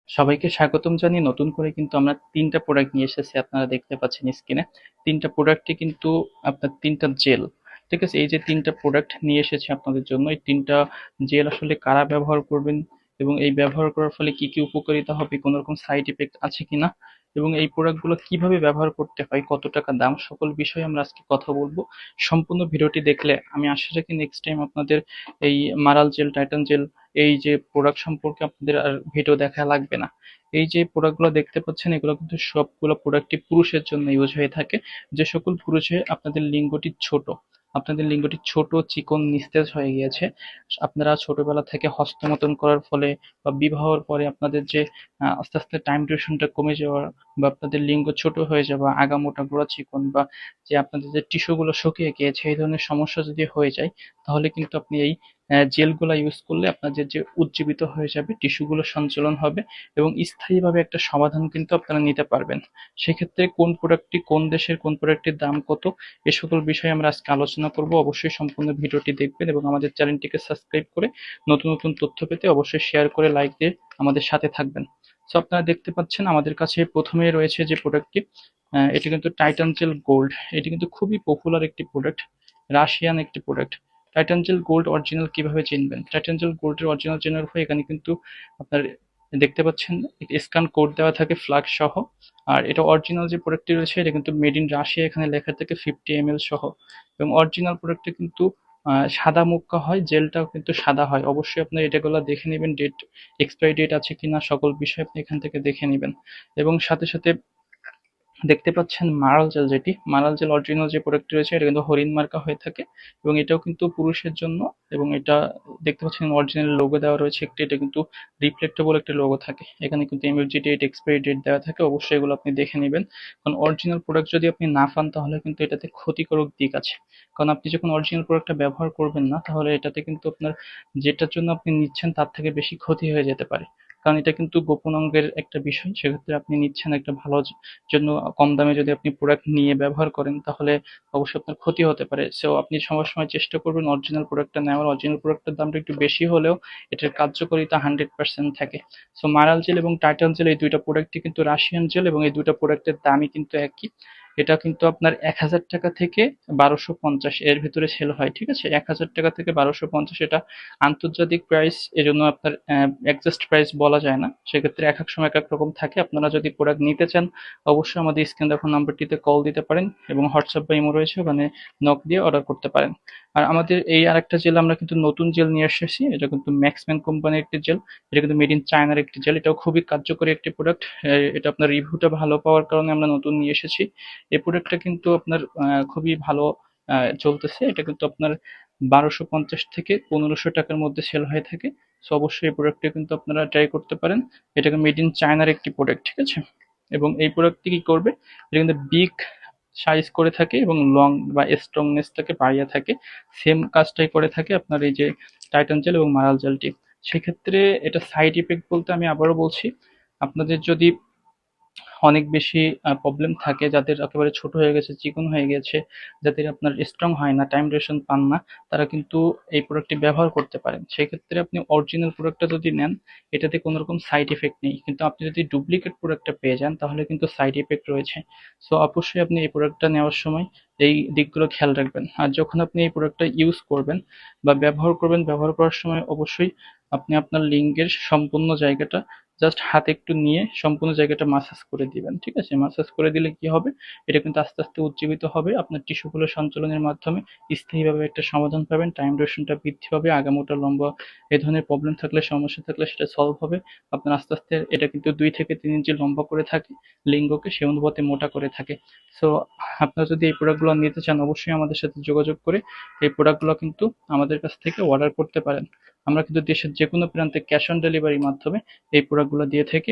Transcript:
সবাইকে স্বাগতম জানিয়ে নতুন করে কিন্তু আমরা ৩ টা প্রোডাক্ট নিয়ে এসেছি। আপনারা দেখতে পাচ্ছেন স্ক্রিনে। ৩ টা প্রোডাক্টই কিন্তু আপনার ৩ টা জেল। ঠিক আছে? এই যে ৩ টা প্রোডাক্ট নিয়ে এসেছি আপনাদের জন্য। এই ৩ টা জেল আসলে কারা ব্যবহার করবেন এবং এই ব্যবহার করার ফলে কি, কি উপকারিতা হবে, কোন রকম সাইড ইফেক্ট আছে কিনা এবং এই প্রোডাক্টগুলো কিভাবে ব্যবহার করতে হয়, কত টাকা দাম, সকল বিষয়ে আমরা আজকে কথা বলবো। সম্পূর্ণ ভিডিওটি দেখলে আমি আশা রাখি নেক্সট টাইম আপনাদের এই মারাল জেল, টাইটান জেল এই যে প্রোডাক্ট সম্পর্কে আপনাদের আর ভিডিও দেখা লাগবে না। এই যে প্রোডাক্টগুলো দেখতে পাচ্ছেন এগুলো কিন্তু সবগুলো প্রোডাক্টই পুরুষের জন্য ইউজ হয়ে থাকে। যে সকল পুরুষে আপনাদের লিঙ্গটি ছোট, আপনাদের লিঙ্গটি ছোট, চিকন, নিস্তেজ হয়ে গিয়েছে, আপনারা ছোটবেলা থেকে হস্তমৈথুন করার ফলে বা বিবাহর পরে আপনাদের যে আস্তে আস্তে টাইম ডিউরেশনটা কমে যাওয়া বা আপনাদের লিঙ্গ ছোট হয়ে যাওয়া, আগামোটা, গোড়া চিকন বা যে আপনাদের যে টিস্যুগুলো শুকিয়ে গিয়েছে এই ধরনের সমস্যা যদি হয়ে যায়, তাহলে কিন্তু আপনি এই জেলগুলা ইউজ করলে আপনাদের যে উজ্জীবিত হয়ে যাবে, টিস্যুগুলো সঞ্চালন হবে এবং স্থায়ীভাবে একটা সমাধান কিন্তু আপনারা নিতে পারবেন। সেক্ষেত্রে কোন প্রোডাক্টটি কোন দেশের, কোন প্রোডাক্টটির দাম কত, এ সকল বিষয়ে আমরা আজকে আলোচনা করব। অবশ্যই সম্পূর্ণ ভিডিওটি দেখবেন এবং আমাদের চ্যানেলটিকে সাবস্ক্রাইব করে নতুন নতুন তথ্য পেতে অবশ্যই শেয়ার করে লাইক দিয়ে আমাদের সাথে থাকবেন। সো আপনারা দেখতে পাচ্ছেন আমাদের কাছে প্রথমেই রয়েছে যে প্রোডাক্টটি, এটি কিন্তু টাইটান জেল গোল্ড। এটি কিন্তু খুবই পপুলার একটি প্রোডাক্ট, রাশিয়ান একটি product. Titan gel gold original কিভাবে চিনবেন? টাইটান জেল গোল্ডের অরিজিনাল চেনার হয় এখানে কিন্তু আপনার দেখতে পাচ্ছেন স্ক্যান কোড দেওয়া থাকে ফ্ল্যাগ সহ। আর এটা অরিজিনাল যে প্রোডাক্টটি রয়েছে এটা কিন্তু মেড ইন রাশিয়া, এখানে লেখা থাকে 50 ml সহ। এবং অরিজিনাল প্রোডাক্টটা কিন্তু সাদা মুক্কা হয়, জেলটাও কিন্তু সাদা হয়। অবশ্যই আপনার এটাগুলো দেখে নেবেন, ডেট এক্সপায়ারি ডেট আছে কিনা সকল বিষয় আপনি এখান থেকে দেখে নেবেন। এবং সাথে সাথে দেখতে পাচ্ছেন মারাল জেল, যেটি মারাল জেল অরিজিনাল যে প্রোডাক্টটি রয়েছে এটা কিন্তু হরিণ মার্কা হয়ে থাকে এবং এটাও কিন্তু পুরুষের জন্য। এবং এটা দেখতে পাচ্ছেন অরিজিনাল লোগো দেওয়া রয়েছে একটি, এটা কিন্তু রিফ্লেক্টেবল একটা লোগো থাকে, এখানে কিন্তু এমএফজি ডেট, এক্সপায়ারি ডেট দেওয়া থাকে। অবশ্যই এগুলো আপনি দেখে নেবেন, কারণ অরিজিনাল প্রোডাক্ট যদি আপনি না পান তাহলে কিন্তু এটাতে ক্ষতিকারক দিক আছে। কারণ আপনি যখন অরিজিনাল প্রোডাক্টটা ব্যবহার করবেন না তাহলে এটাতে কিন্তু আপনার যেটার জন্য আপনি নিচ্ছেন তার থেকে বেশি ক্ষতি হয়ে যেতে পারে। কারণ এটা কিন্তু গোপন অঙ্গের একটা বিষয়, সেক্ষেত্রে আপনি নিচ্ছেন একটা ভালো জন্য কম দামে যদি আপনি প্রোডাক্ট নিয়ে ব্যবহার করেন তাহলে অবশ্যই আপনার ক্ষতি হতে পারে। সো আপনি সবসময় চেষ্টা করবেন অরিজিনাল প্রোডাক্টটা নেওয়ার। অরিজিনাল প্রোডাক্টের দামটা একটু বেশি হলেও এটার কার্যকারিতা 100% থাকে। সো মারাল জেল এবং টাইটান জেল এই দুইটা প্রোডাক্টই কিন্তু রাশিয়ান জেল এবং এই দুইটা প্রোডাক্টের দামই কিন্তু একই। এটা কিন্তু আপনার ১,০০০ টাকা থেকে ১,২৫০ এর ভিতরে সেল হয়। ঠিক আছে? ১,০০০ টাকা থেকে ১,২৫০ এটা আন্তর্জাতিক প্রাইস, এজন্য আপনার একজাস্ট প্রাইস বলা যায় না। সেক্ষেত্রে এক এক সময় এক এক রকম থাকে। আপনারা যদি প্রোডাক্ট নিতে চান অবশ্যই আমাদের স্ক্রিনে দেখানো নাম্বারটিতে কল দিতে পারেন এবং হোয়াটসঅ্যাপ বা ইমো রয়েছে, ওখানে নক দিয়ে অর্ডার করতে পারেন। আর আমাদের এই আরেকটা জেল আমরা কিন্তু নতুন জেল নিয়ে এসেছি, এটা কিন্তু ম্যাক্সম্যান কোম্পানির একটি জেল। এটা কিন্তু মেড ইন চায়নার একটি জেল, এটাও খুবই কার্যকরী একটি প্রোডাক্ট। এটা আপনার রিভিউটা ভালো পাওয়ার কারণে আমরা নতুন নিয়ে এসেছি। এই প্রোডাক্টটা কিন্তু আপনার খুবই ভালো চলতেছে। এটা কিন্তু আপনার ১,২৫০ থেকে ১৫০০ টাকার মধ্যে সেল হয়ে থাকে। সো অবশ্যই এই প্রোডাক্টটা কিন্তু আপনারা ট্রাই করতে পারেন। এটা মেড ইন চায়নার একটি প্রোডাক্ট। ঠিক আছে? এবং এই প্রোডাক্টটি কি করবে, এটা কিন্তু বিগ সাইজ করে থাকে এবং লং বা স্ট্রংনেসটাকে বাড়িয়ে থাকে। সেম কাজটাই করে থাকে আপনার এই যে টাইটান জেল এবং মারাল জেলটি। সেক্ষেত্রে এটা সাইড ইফেক্ট বলতে আমি আবারও বলছি, আপনাদের যদি অনেক বেশি প্রবলেম থাকে, যাদের একেবারে ছোট হয়ে গেছে, চিকন হয়ে গেছে, যাদের আপনার স্ট্রং হয় না, টাইম ডিউরেশন পান না, তারা কিন্তু এই প্রোডাক্টটি ব্যবহার করতে পারেন। সেক্ষেত্রে আপনি অরিজিনাল প্রোডাক্টটা যদি নেন এটাতে কোনো রকম সাইড ইফেক্ট নেই, কিন্তু আপনি যদি ডুপ্লিকেট প্রোডাক্টটা পেয়ে যান তাহলে কিন্তু সাইড ইফেক্ট রয়েছে। সো অবশ্যই আপনি এই প্রোডাক্টটা নেওয়ার সময় এই দিকগুলো খেয়াল রাখবেন। আর যখন আপনি এই প্রোডাক্টটা ইউজ করবেন বা ব্যবহার করবেন, ব্যবহার করার সময় অবশ্যই আপনি আপনার লিঙ্গের সম্পূর্ণ জায়গাটা জাস্ট হাতে একটু নিয়ে সম্পূর্ণ জায়গাটা মাসাজ করে দিবেন। ঠিক আছে? মাসাজ করে দিলে কি হবে, এটা কিন্তু আস্তে আস্তে উজ্জীবিত হবে, আপনার টিস্যুগুলো সঞ্চালনের মাধ্যমে স্থায়ীভাবে একটা সমাধান পাবেন, টাইম ডিউরেশনটা বৃদ্ধি পাবে, আগামোটা, লম্বা এই ধরনের প্রবলেম থাকলে, সমস্যা থাকলে সেটা সলভ হবে। আপনার আস্তে আস্তে এটা কিন্তু ২ থেকে ৩ ইঞ্চি লম্বা করে থাকে লিঙ্গকে, সে অনুপাতে মোটা করে থাকে। সো আপনারা যদি এই প্রোডাক্টগুলো নিতে চান অবশ্যই আমাদের সাথে যোগাযোগ করে এই প্রোডাক্টগুলো কিন্তু আমাদের কাছ থেকে অর্ডার করতে পারেন। আমরা কিন্তু দেশের যেকোনো প্রান্তে ক্যাশ অন ডেলিভারির মাধ্যমে এই প্রোডাক্টগুলো দিয়ে থাকি।